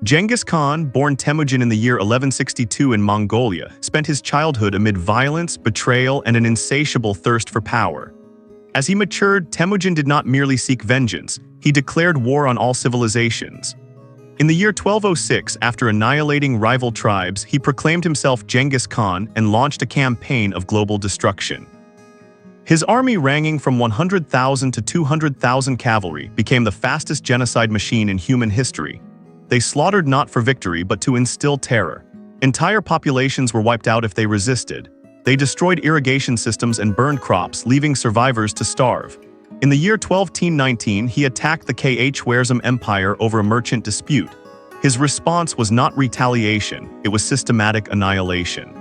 Genghis Khan, born Temujin in the year 1162 in Mongolia, spent his childhood amid violence, betrayal, and an insatiable thirst for power. As he matured, Temujin did not merely seek vengeance, he declared war on all civilizations. In the year 1206, after annihilating rival tribes, he proclaimed himself Genghis Khan and launched a campaign of global destruction. His army, ranging from 100,000 to 200,000 cavalry, became the fastest genocide machine in human history. They slaughtered not for victory but to instill terror. Entire populations were wiped out if they resisted. They destroyed irrigation systems and burned crops, leaving survivors to starve. In the year 1219, he attacked the Khwarezm Empire over a merchant dispute. His response was not retaliation, it was systematic annihilation.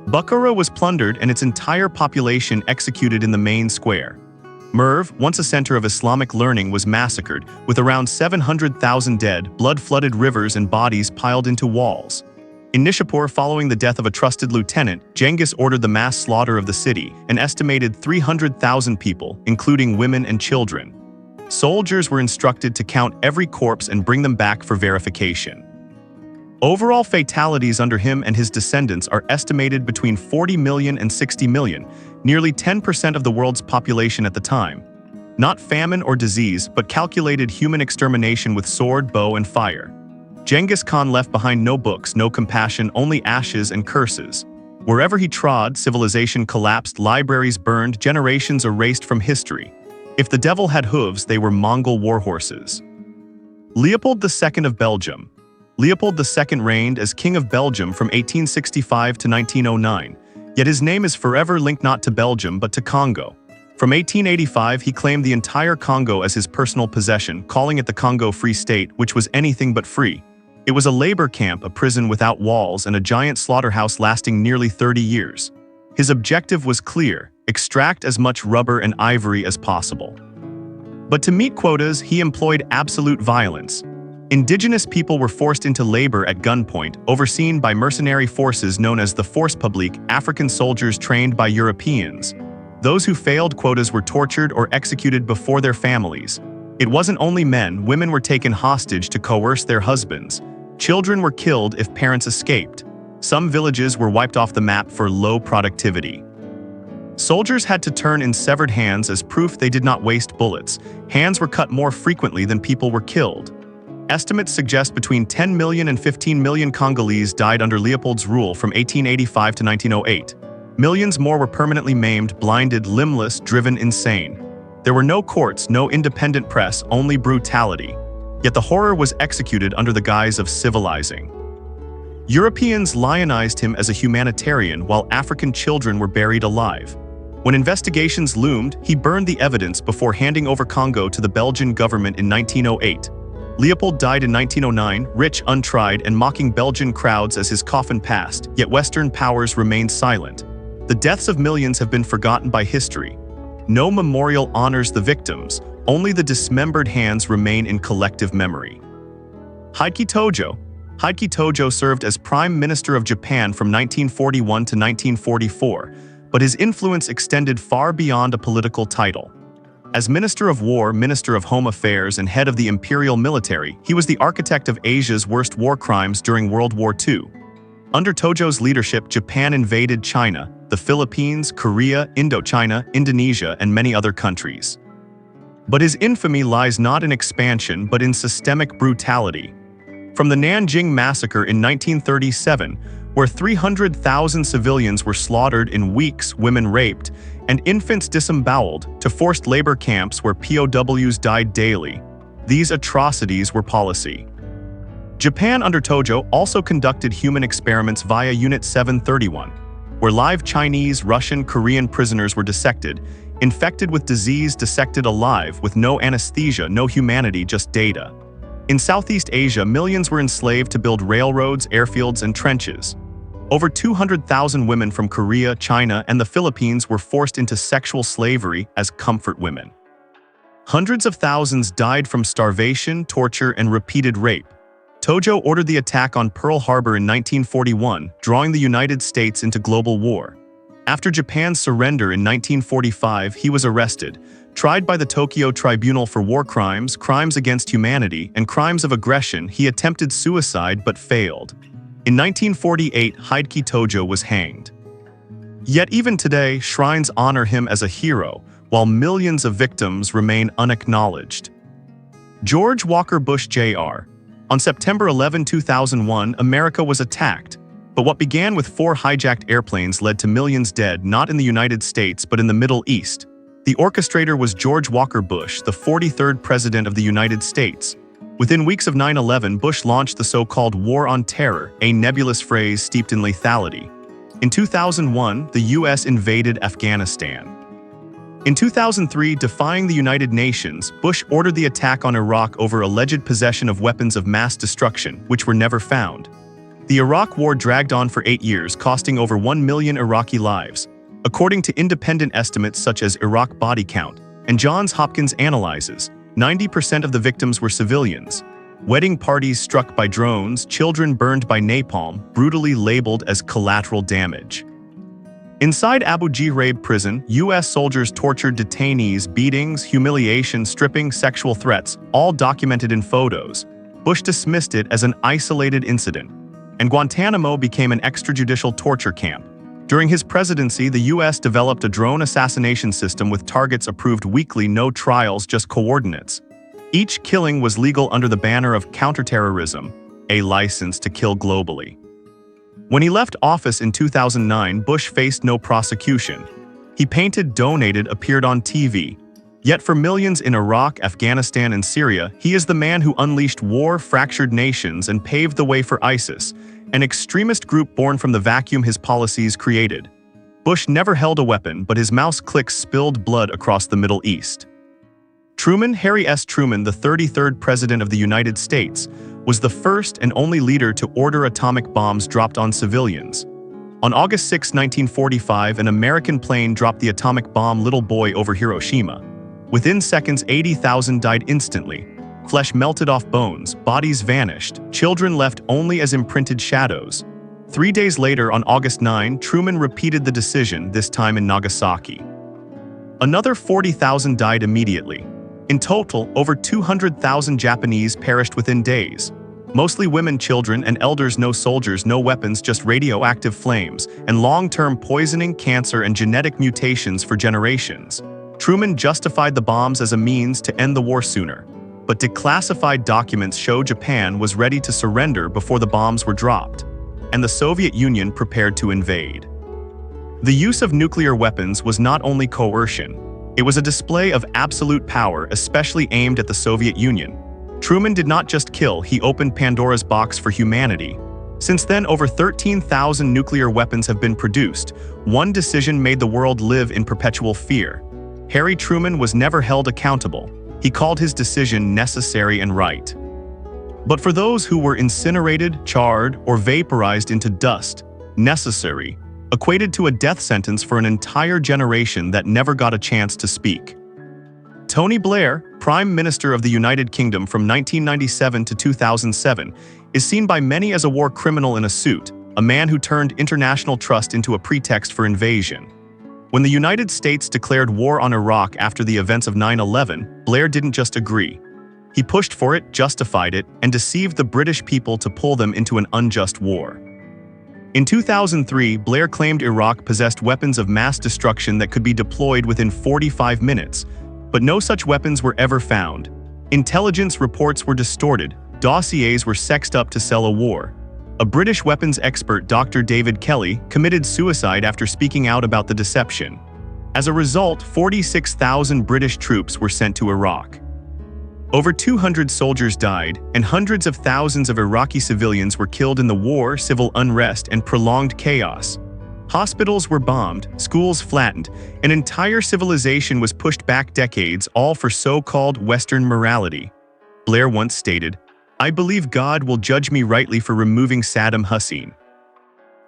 Bukhara was plundered and its entire population executed in the main square. Merv, once a center of Islamic learning, was massacred, with around 700,000 dead, blood-flooded rivers and bodies piled into walls. In Nishapur, following the death of a trusted lieutenant, Genghis ordered the mass slaughter of the city, an estimated 300,000 people, including women and children. Soldiers were instructed to count every corpse and bring them back for verification. Overall fatalities under him and his descendants are estimated between 40 million and 60 million, nearly 10% of the world's population at the time. Not famine or disease, but calculated human extermination with sword, bow, and fire. Genghis Khan left behind no books, no compassion, only ashes and curses. Wherever he trod, civilization collapsed, libraries burned, generations erased from history. If the devil had hooves, they were Mongol warhorses. Leopold II of Belgium. Leopold II reigned as King of Belgium from 1865 to 1909, yet his name is forever linked not to Belgium but to Congo. From 1885, he claimed the entire Congo as his personal possession, calling it the Congo Free State, which was anything but free. It was a labor camp, a prison without walls, and a giant slaughterhouse lasting nearly 30 years. His objective was clear: extract as much rubber and ivory as possible. But to meet quotas, he employed absolute violence. Indigenous people were forced into labor at gunpoint, overseen by mercenary forces known as the Force Publique, African soldiers trained by Europeans. Those who failed quotas were tortured or executed before their families. It wasn't only men, women were taken hostage to coerce their husbands. Children were killed if parents escaped. Some villages were wiped off the map for low productivity. Soldiers had to turn in severed hands as proof they did not waste bullets. Hands were cut more frequently than people were killed. Estimates suggest between 10 million and 15 million Congolese died under Leopold's rule from 1885 to 1908. Millions more were permanently maimed, blinded, limbless, driven insane. There were no courts, no independent press, only brutality. Yet the horror was executed under the guise of civilizing. Europeans lionized him as a humanitarian while African children were buried alive. When investigations loomed, he burned the evidence before handing over Congo to the Belgian government in 1908. Leopold died in 1909, rich, untried, and mocking Belgian crowds as his coffin passed, yet Western powers remained silent. The deaths of millions have been forgotten by history. No memorial honors the victims, only the dismembered hands remain in collective memory. Hideki Tojo. Hideki Tojo served as Prime Minister of Japan from 1941 to 1944, but his influence extended far beyond a political title. As Minister of War, Minister of Home Affairs, and head of the imperial military, he was the architect of Asia's worst war crimes during World War II. Under Tojo's leadership, Japan invaded China, the Philippines, Korea, Indochina, Indonesia, and many other countries. But his infamy lies not in expansion but in systemic brutality. From the Nanjing Massacre in 1937, where 300,000 civilians were slaughtered in weeks, women raped, and infants disemboweled, to forced labor camps where POWs died daily. These atrocities were policy. Japan under Tojo also conducted human experiments via Unit 731, where live Chinese, Russian, Korean prisoners were dissected, infected with disease, dissected alive, with no anesthesia, no humanity, just data. In Southeast Asia, millions were enslaved to build railroads, airfields, and trenches. Over 200,000 women from Korea, China, and the Philippines were forced into sexual slavery as comfort women. Hundreds of thousands died from starvation, torture, and repeated rape. Tojo ordered the attack on Pearl Harbor in 1941, drawing the United States into global war. After Japan's surrender in 1945, he was arrested, Tried by the Tokyo Tribunal for war crimes, crimes against humanity, and crimes of aggression, he attempted suicide but failed. In 1948, Hideki Tojo was hanged. Yet even today, shrines honor him as a hero, while millions of victims remain unacknowledged. George Walker Bush Jr. On September 11, 2001, America was attacked, but what began with 4 hijacked airplanes led to millions dead, not in the United States but in the Middle East. The orchestrator was George Walker Bush, the 43rd President of the United States. Within weeks of 9/11, Bush launched the so-called War on Terror, a nebulous phrase steeped in lethality. In 2001, the U.S. invaded Afghanistan. In 2003, defying the United Nations, Bush ordered the attack on Iraq over alleged possession of weapons of mass destruction, which were never found. The Iraq War dragged on for 8 years, costing over 1 million Iraqi lives. According to independent estimates such as Iraq Body Count and Johns Hopkins Analyses, 90% of the victims were civilians. Wedding parties struck by drones, children burned by napalm, brutally labeled as collateral damage. Inside Abu Ghraib prison, U.S. soldiers tortured detainees, beatings, humiliation, stripping, sexual threats, all documented in photos. Bush dismissed it as an isolated incident, and Guantanamo became an extrajudicial torture camp. During his presidency, the U.S. developed a drone assassination system with targets approved weekly, no trials, just coordinates. Each killing was legal under the banner of counterterrorism, a license to kill globally. When he left office in 2009, Bush faced no prosecution. He painted, donated, appeared on TV. Yet for millions in Iraq, Afghanistan, and Syria, he is the man who unleashed war, fractured nations, and paved the way for ISIS, an extremist group born from the vacuum his policies created. Bush never held a weapon, but his mouse clicks spilled blood across the Middle East. Truman, Harry S. Truman, the 33rd President of the United States, was the first and only leader to order atomic bombs dropped on civilians. On August 6, 1945, an American plane dropped the atomic bomb Little Boy over Hiroshima. Within seconds, 80,000 died instantly. Flesh melted off bones, bodies vanished, children left only as imprinted shadows. 3 days later, on August 9, Truman repeated the decision, this time in Nagasaki. Another 40,000 died immediately. In total, over 200,000 Japanese perished within days. Mostly women, children, and elders, no soldiers, no weapons, just radioactive flames, and long-term poisoning, cancer, and genetic mutations for generations. Truman justified the bombs as a means to end the war sooner. But declassified documents show Japan was ready to surrender before the bombs were dropped, and the Soviet Union prepared to invade. The use of nuclear weapons was not only coercion, it was a display of absolute power, especially aimed at the Soviet Union. Truman did not just kill, he opened Pandora's box for humanity. Since then, over 13,000 nuclear weapons have been produced. One decision made the world live in perpetual fear. Harry Truman was never held accountable. He called his decision necessary and right. But for those who were incinerated, charred, or vaporized into dust, necessary equated to a death sentence for an entire generation that never got a chance to speak. Tony Blair, Prime Minister of the United Kingdom from 1997 to 2007, is seen by many as a war criminal in a suit, a man who turned international trust into a pretext for invasion. When the United States declared war on Iraq after the events of 9/11, Blair didn't just agree. He pushed for it, justified it, and deceived the British people to pull them into an unjust war. In 2003, Blair claimed Iraq possessed weapons of mass destruction that could be deployed within 45 minutes, but no such weapons were ever found. Intelligence reports were distorted, dossiers were sexed up to sell a war. A British weapons expert, Dr. David Kelly, committed suicide after speaking out about the deception. As a result, 46,000 British troops were sent to Iraq. Over 200 soldiers died, and hundreds of thousands of Iraqi civilians were killed in the war, civil unrest, and prolonged chaos. Hospitals were bombed, schools flattened, an entire civilization was pushed back decades, all for so-called Western morality. Blair once stated, "I believe God will judge me rightly for removing Saddam Hussein."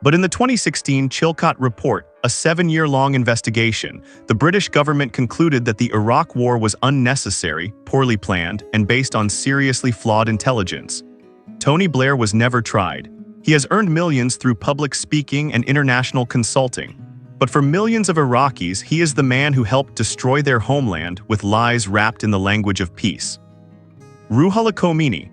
But in the 2016 Chilcot Report, a 7-year-long investigation, the British government concluded that the Iraq War was unnecessary, poorly planned, and based on seriously flawed intelligence. Tony Blair was never tried. He has earned millions through public speaking and international consulting. But for millions of Iraqis, he is the man who helped destroy their homeland with lies wrapped in the language of peace. Ruhollah Khomeini.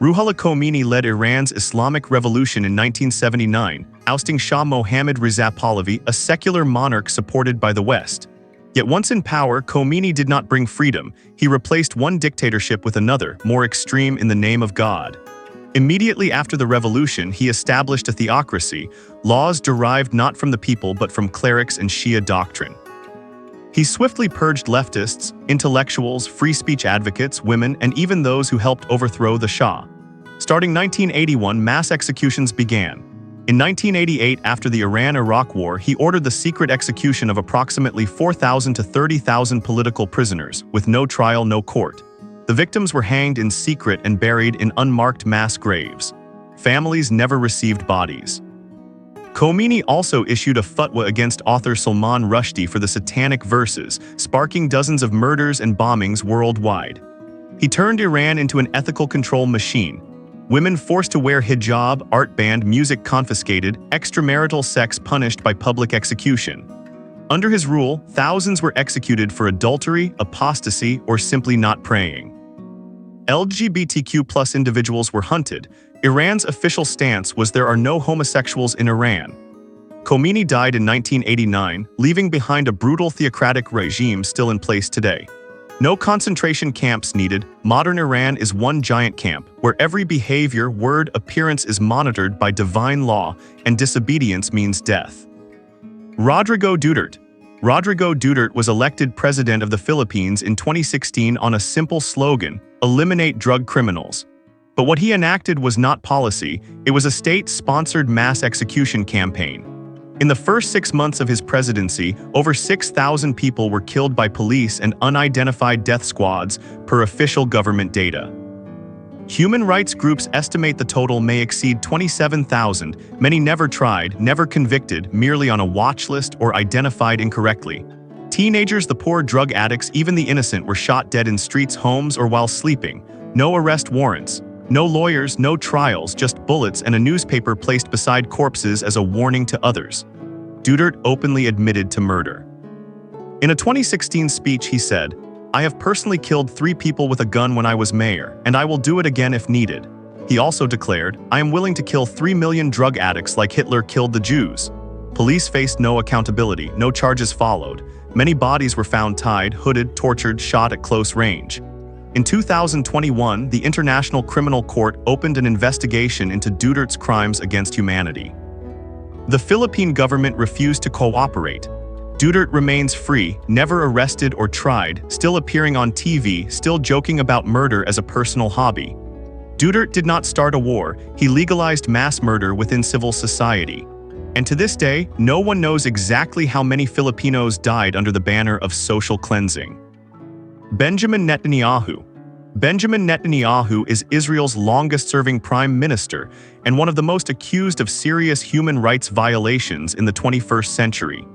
Ruhollah Khomeini led Iran's Islamic Revolution in 1979, ousting Shah Mohammad Reza Pahlavi, a secular monarch supported by the West. Yet once in power, Khomeini did not bring freedom. He replaced one dictatorship with another, more extreme, in the name of God. Immediately after the revolution, he established a theocracy, laws derived not from the people but from clerics and Shia doctrine. He swiftly purged leftists, intellectuals, free speech advocates, women, and even those who helped overthrow the Shah. Starting 1981, mass executions began. In 1988, after the Iran-Iraq War, he ordered the secret execution of approximately 4,000 to 30,000 political prisoners, with no trial, no court. The victims were hanged in secret and buried in unmarked mass graves. Families never received bodies. Khomeini also issued a fatwa against author Salman Rushdie for the satanic verses, sparking dozens of murders and bombings worldwide. He turned Iran into an ethical control machine. Women forced to wear hijab, art banned, music confiscated, extramarital sex punished by public execution. Under his rule, thousands were executed for adultery, apostasy, or simply not praying. LGBTQ+ individuals were hunted. Iran's official stance was there are no homosexuals in Iran. Khomeini died in 1989, leaving behind a brutal theocratic regime still in place today. No concentration camps needed. Modern Iran is one giant camp, where every behavior, word, appearance is monitored by divine law, and disobedience means death. Rodrigo Duterte. Rodrigo Duterte was elected president of the Philippines in 2016 on a simple slogan: eliminate drug criminals. But what he enacted was not policy, it was a state-sponsored mass execution campaign. In the first 6 months of his presidency, over 6,000 people were killed by police and unidentified death squads, per official government data. Human rights groups estimate the total may exceed 27,000, many never tried, never convicted, merely on a watch list or identified incorrectly. Teenagers, the poor, drug addicts, even the innocent were shot dead in streets, homes, or while sleeping. No arrest warrants. No lawyers, no trials, just bullets and a newspaper placed beside corpses as a warning to others. Duterte openly admitted to murder. In a 2016 speech, he said, "I have personally killed 3 people with a gun when I was mayor, and I will do it again if needed." He also declared, "I am willing to kill 3 million drug addicts like Hitler killed the Jews." Police faced no accountability, no charges followed. Many bodies were found tied, hooded, tortured, shot at close range. In 2021, the International Criminal Court opened an investigation into Duterte's crimes against humanity. The Philippine government refused to cooperate. Duterte remains free, never arrested or tried, still appearing on TV, still joking about murder as a personal hobby. Duterte did not start a war, he legalized mass murder within civil society. And to this day, no one knows exactly how many Filipinos died under the banner of social cleansing. Benjamin Netanyahu. Benjamin Netanyahu is Israel's longest-serving prime minister and one of the most accused of serious human rights violations in the 21st century.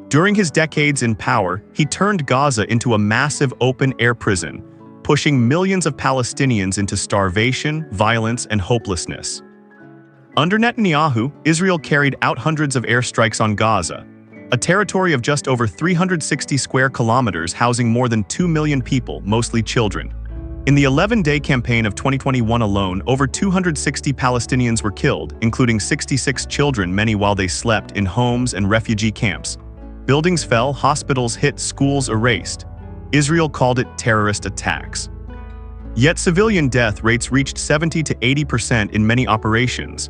During his decades in power, he turned Gaza into a massive open-air prison, pushing millions of Palestinians into starvation, violence, and hopelessness. Under Netanyahu, Israel carried out hundreds of airstrikes on Gaza, a territory of just over 360 square kilometers housing more than 2 million people, mostly children. In the 11-day campaign of 2021 alone, over 260 Palestinians were killed, including 66 children, many while they slept in homes and refugee camps. Buildings fell, hospitals hit, schools erased. Israel called it terrorist attacks. Yet civilian death rates reached 70 to 80% in many operations.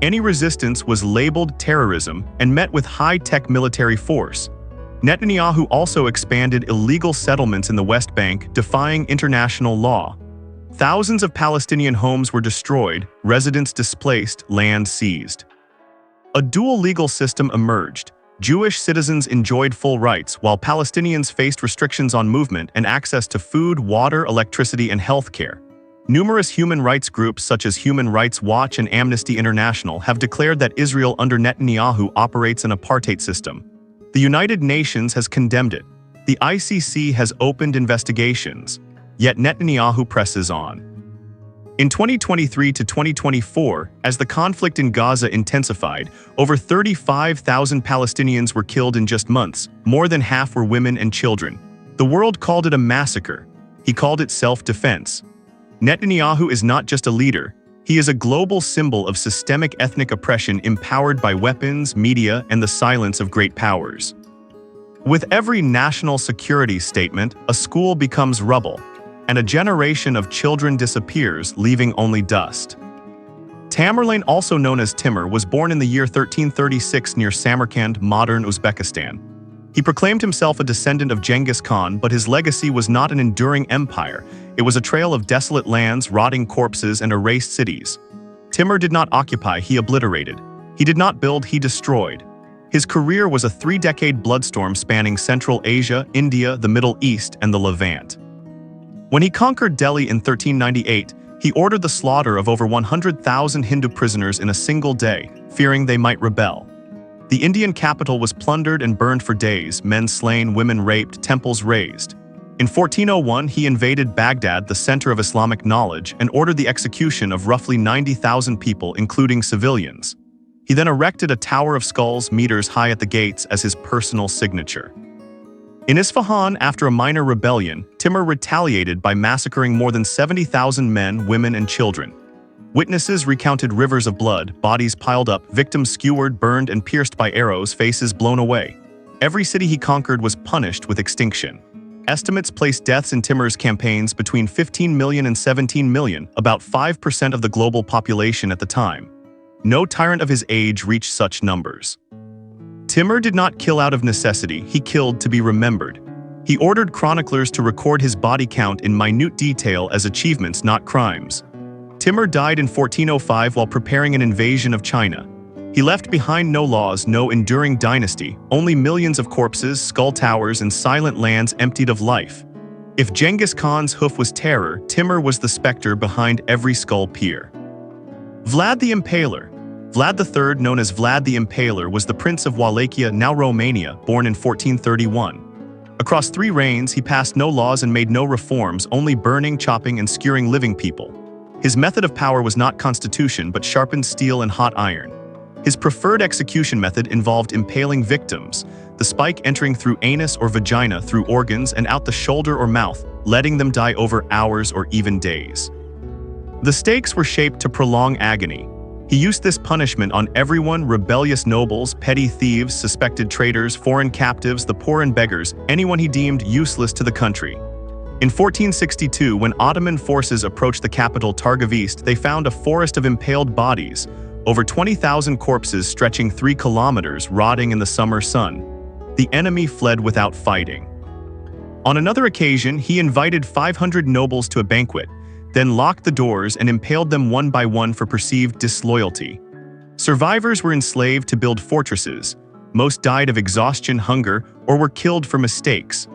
Any resistance was labeled terrorism and met with high-tech military force. Netanyahu also expanded illegal settlements in the West Bank, defying international law. Thousands of Palestinian homes were destroyed, residents displaced, land seized. A dual legal system emerged. Jewish citizens enjoyed full rights, while Palestinians faced restrictions on movement and access to food, water, electricity, and healthcare. Numerous human rights groups such as Human Rights Watch and Amnesty International have declared that Israel under Netanyahu operates an apartheid system. The United Nations has condemned it. The ICC has opened investigations. Yet Netanyahu presses on. In 2023 to 2024, as the conflict in Gaza intensified, over 35,000 Palestinians were killed in just months. More than half were women and children. The world called it a massacre. He called it self-defense. Netanyahu is not just a leader. He is a global symbol of systemic ethnic oppression empowered by weapons, media, and the silence of great powers. With every national security statement, a school becomes rubble, and a generation of children disappears, leaving only dust. Tamerlane, also known as Timur, was born in the year 1336 near Samarkand, modern Uzbekistan. He proclaimed himself a descendant of Genghis Khan, but his legacy was not an enduring empire. It was a trail of desolate lands, rotting corpses, and erased cities. Timur did not occupy, he obliterated. He did not build, he destroyed. His career was a 3-decade bloodstorm spanning Central Asia, India, the Middle East, and the Levant. When he conquered Delhi in 1398, he ordered the slaughter of over 100,000 Hindu prisoners in a single day, fearing they might rebel. The Indian capital was plundered and burned for days, men slain, women raped, temples razed. In 1401, he invaded Baghdad, the center of Islamic knowledge, and ordered the execution of roughly 90,000 people, including civilians. He then erected a tower of skulls meters high at the gates as his personal signature. In Isfahan, after a minor rebellion, Timur retaliated by massacring more than 70,000 men, women, and children. Witnesses recounted rivers of blood, bodies piled up, victims skewered, burned, and pierced by arrows, faces blown away. Every city he conquered was punished with extinction. Estimates placed deaths in Timur's campaigns between 15 million and 17 million, about 5% of the global population at the time. No tyrant of his age reached such numbers. Timur did not kill out of necessity, he killed to be remembered. He ordered chroniclers to record his body count in minute detail as achievements, not crimes. Timur died in 1405 while preparing an invasion of China. He left behind no laws, no enduring dynasty, only millions of corpses, skull towers, and silent lands emptied of life. If Genghis Khan's hoof was terror, Timur was the specter behind every skull pier. Vlad the Impaler. Vlad III, known as Vlad the Impaler, was the Prince of Wallachia, now Romania, born in 1431. Across 3 reigns, he passed no laws and made no reforms, only burning, chopping, and skewering living people. His method of power was not constitution, but sharpened steel and hot iron. His preferred execution method involved impaling victims, the spike entering through anus or vagina, through organs, and out the shoulder or mouth, letting them die over hours or even days. The stakes were shaped to prolong agony. He used this punishment on everyone: rebellious nobles, petty thieves, suspected traitors, foreign captives, the poor and beggars, anyone he deemed useless to the country. In 1462, when Ottoman forces approached the capital Targovist, they found a forest of impaled bodies, over 20,000 corpses stretching 3 kilometers, rotting in the summer sun. The enemy fled without fighting. On another occasion, he invited 500 nobles to a banquet, then locked the doors and impaled them one by one for perceived disloyalty. Survivors were enslaved to build fortresses. Most died of exhaustion, hunger, or were killed for mistakes.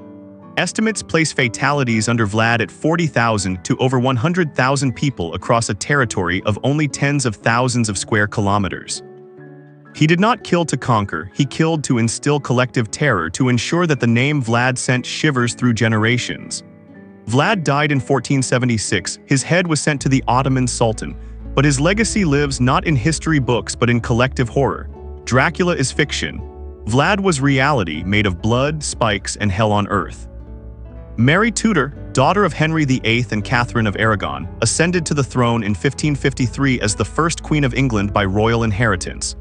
Estimates place fatalities under Vlad at 40,000 to over 100,000 people across a territory of only tens of thousands of square kilometers. He did not kill to conquer, he killed to instill collective terror, to ensure that the name Vlad sent shivers through generations. Vlad died in 1476, his head was sent to the Ottoman Sultan, but his legacy lives not in history books but in collective horror. Dracula is fiction. Vlad was reality, made of blood, spikes, and hell on earth. Mary Tudor, daughter of Henry VIII and Catherine of Aragon, ascended to the throne in 1553 as the first Queen of England by royal inheritance.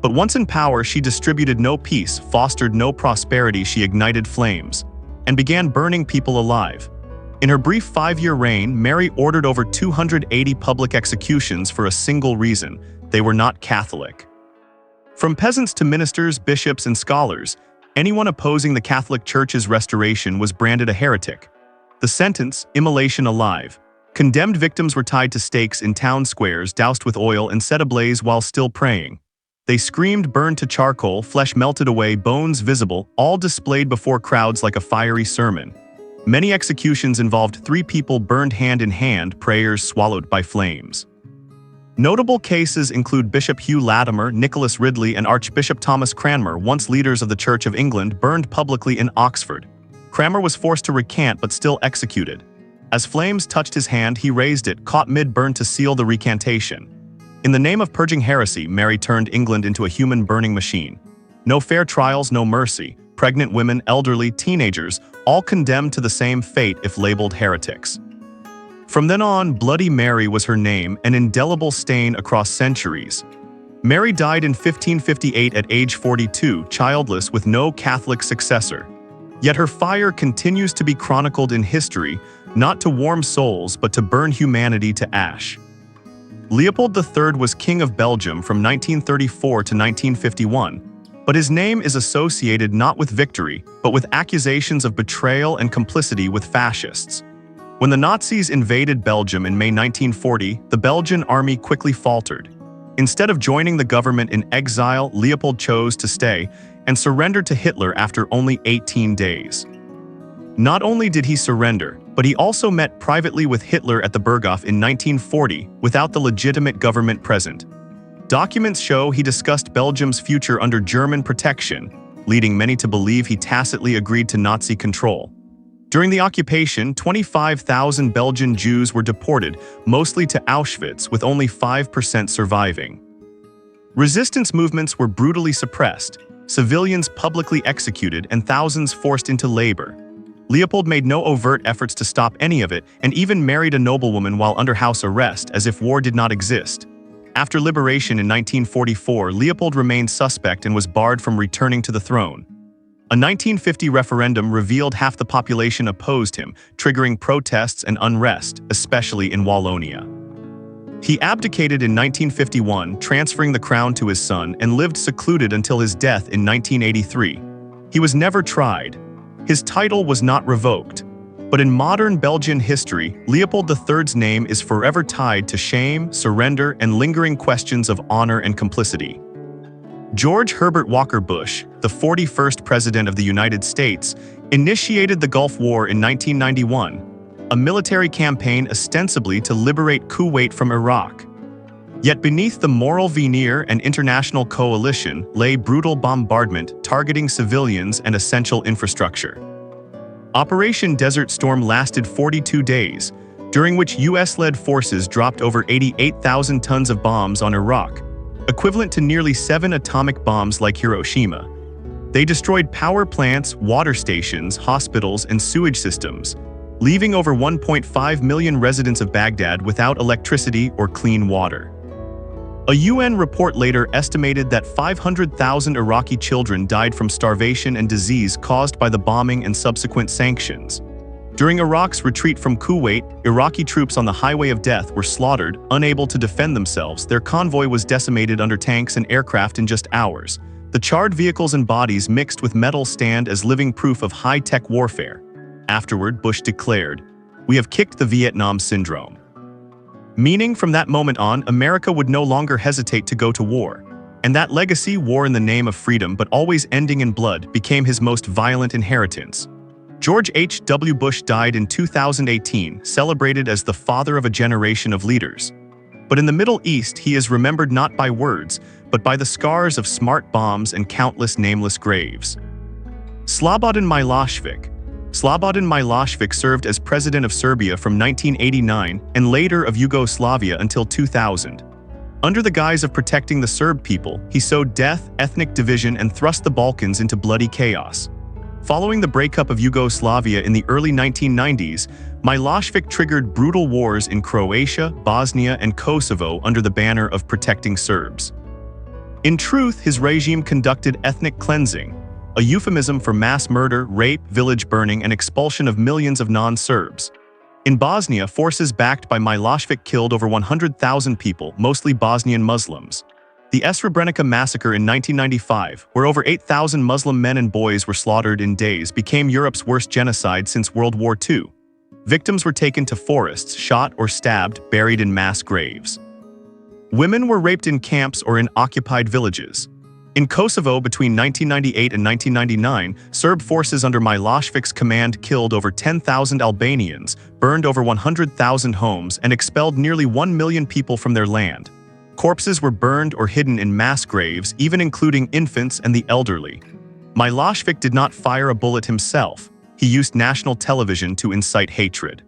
But once in power, she distributed no peace, fostered no prosperity, she ignited flames, and began burning people alive. In her brief 5-year reign, Mary ordered over 280 public executions for a single reason: they were not Catholic. From peasants to ministers, bishops, and scholars, anyone opposing the Catholic Church's restoration was branded a heretic. The sentence: immolation alive. Condemned victims were tied to stakes in town squares, doused with oil, and set ablaze while still praying. They screamed, burned to charcoal, flesh melted away, bones visible, all displayed before crowds like a fiery sermon. Many executions involved 3 people burned hand in hand, prayers swallowed by flames. Notable cases include Bishop Hugh Latimer, Nicholas Ridley, and Archbishop Thomas Cranmer, once leaders of the Church of England, burned publicly in Oxford. Cranmer was forced to recant but still executed. As flames touched his hand, he raised it, caught mid-burn to seal the recantation. In the name of purging heresy, Mary turned England into a human burning machine. No fair trials, no mercy. Pregnant women, elderly, teenagers, all condemned to the same fate if labeled heretics. From then on, Bloody Mary was her name, an indelible stain across centuries. Mary died in 1558 at age 42, childless with no Catholic successor. Yet her fire continues to be chronicled in history, not to warm souls but to burn humanity to ash. Leopold III was King of Belgium from 1934 to 1951, but his name is associated not with victory, but with accusations of betrayal and complicity with fascists. When the Nazis invaded Belgium in May 1940, the Belgian army quickly faltered. Instead of joining the government in exile, Leopold chose to stay and surrendered to Hitler after only 18 days. Not only did he surrender, but he also met privately with Hitler at the Berghof in 1940 without the legitimate government present. Documents show he discussed Belgium's future under German protection, leading many to believe he tacitly agreed to Nazi control. During the occupation, 25,000 Belgian Jews were deported, mostly to Auschwitz, with only 5% surviving. Resistance movements were brutally suppressed, civilians publicly executed, and thousands forced into labor. Leopold made no overt efforts to stop any of it, and even married a noblewoman while under house arrest, as if war did not exist. After liberation in 1944, Leopold remained suspect and was barred from returning to the throne. A 1950 referendum revealed half the population opposed him, triggering protests and unrest, especially in Wallonia. He abdicated in 1951, transferring the crown to his son, and lived secluded until his death in 1983. He was never tried. His title was not revoked. But in modern Belgian history, Leopold III's name is forever tied to shame, surrender, and lingering questions of honor and complicity. George Herbert Walker Bush, the 41st President of the United States, initiated the Gulf War in 1991, a military campaign ostensibly to liberate Kuwait from Iraq. Yet beneath the moral veneer and international coalition lay brutal bombardment targeting civilians and essential infrastructure. Operation Desert Storm lasted 42 days, during which US-led forces dropped over 88,000 tons of bombs on Iraq, equivalent to nearly 7 atomic bombs like Hiroshima. They destroyed power plants, water stations, hospitals, and sewage systems, leaving over 1.5 million residents of Baghdad without electricity or clean water. A UN report later estimated that 500,000 Iraqi children died from starvation and disease caused by the bombing and subsequent sanctions. During Iraq's retreat from Kuwait, Iraqi troops on the highway of death were slaughtered, unable to defend themselves. Their convoy was decimated under tanks and aircraft in just hours. The charred vehicles and bodies mixed with metal stand as living proof of high-tech warfare. Afterward, Bush declared, "We have kicked the Vietnam syndrome." Meaning, from that moment on, America would no longer hesitate to go to war. And that legacy, war in the name of freedom but always ending in blood, became his most violent inheritance. George H.W. Bush died in 2018, celebrated as the father of a generation of leaders. But in the Middle East, he is remembered not by words, but by the scars of smart bombs and countless nameless graves. Slobodan Milošević. Slobodan Milošević served as president of Serbia from 1989 and later of Yugoslavia until 2000. Under the guise of protecting the Serb people, he sowed death, ethnic division, and thrust the Balkans into bloody chaos. Following the breakup of Yugoslavia in the early 1990s, Milošević triggered brutal wars in Croatia, Bosnia, and Kosovo under the banner of protecting Serbs. In truth, his regime conducted ethnic cleansing, a euphemism for mass murder, rape, village burning, and expulsion of millions of non-Serbs. In Bosnia, forces backed by Milošević killed over 100,000 people, mostly Bosnian Muslims. The Srebrenica massacre in 1995, where over 8,000 Muslim men and boys were slaughtered in days, became Europe's worst genocide since World War II. Victims were taken to forests, shot or stabbed, buried in mass graves. Women were raped in camps or in occupied villages. In Kosovo between 1998 and 1999, Serb forces under Milošević's command killed over 10,000 Albanians, burned over 100,000 homes, and expelled nearly 1 million people from their land. Corpses were burned or hidden in mass graves, even including infants and the elderly. Milošević did not fire a bullet himself. He used national television to incite hatred.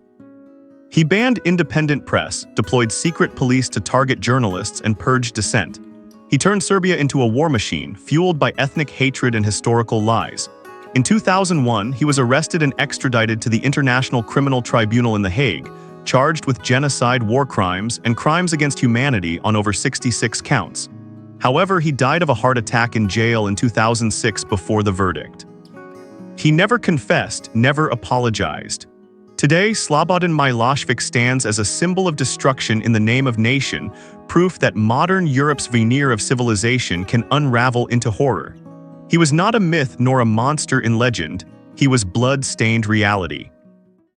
He banned independent press, deployed secret police to target journalists, and purged dissent. He turned Serbia into a war machine, fueled by ethnic hatred and historical lies. In 2001, he was arrested and extradited to the International Criminal Tribunal in The Hague, charged with genocide, war crimes, and crimes against humanity on over 66 counts. However, he died of a heart attack in jail in 2006 before the verdict. He never confessed, never apologized. Today, Slobodan Milošević stands as a symbol of destruction in the name of nation, proof that modern Europe's veneer of civilization can unravel into horror. He was not a myth nor a monster in legend. He was blood-stained reality.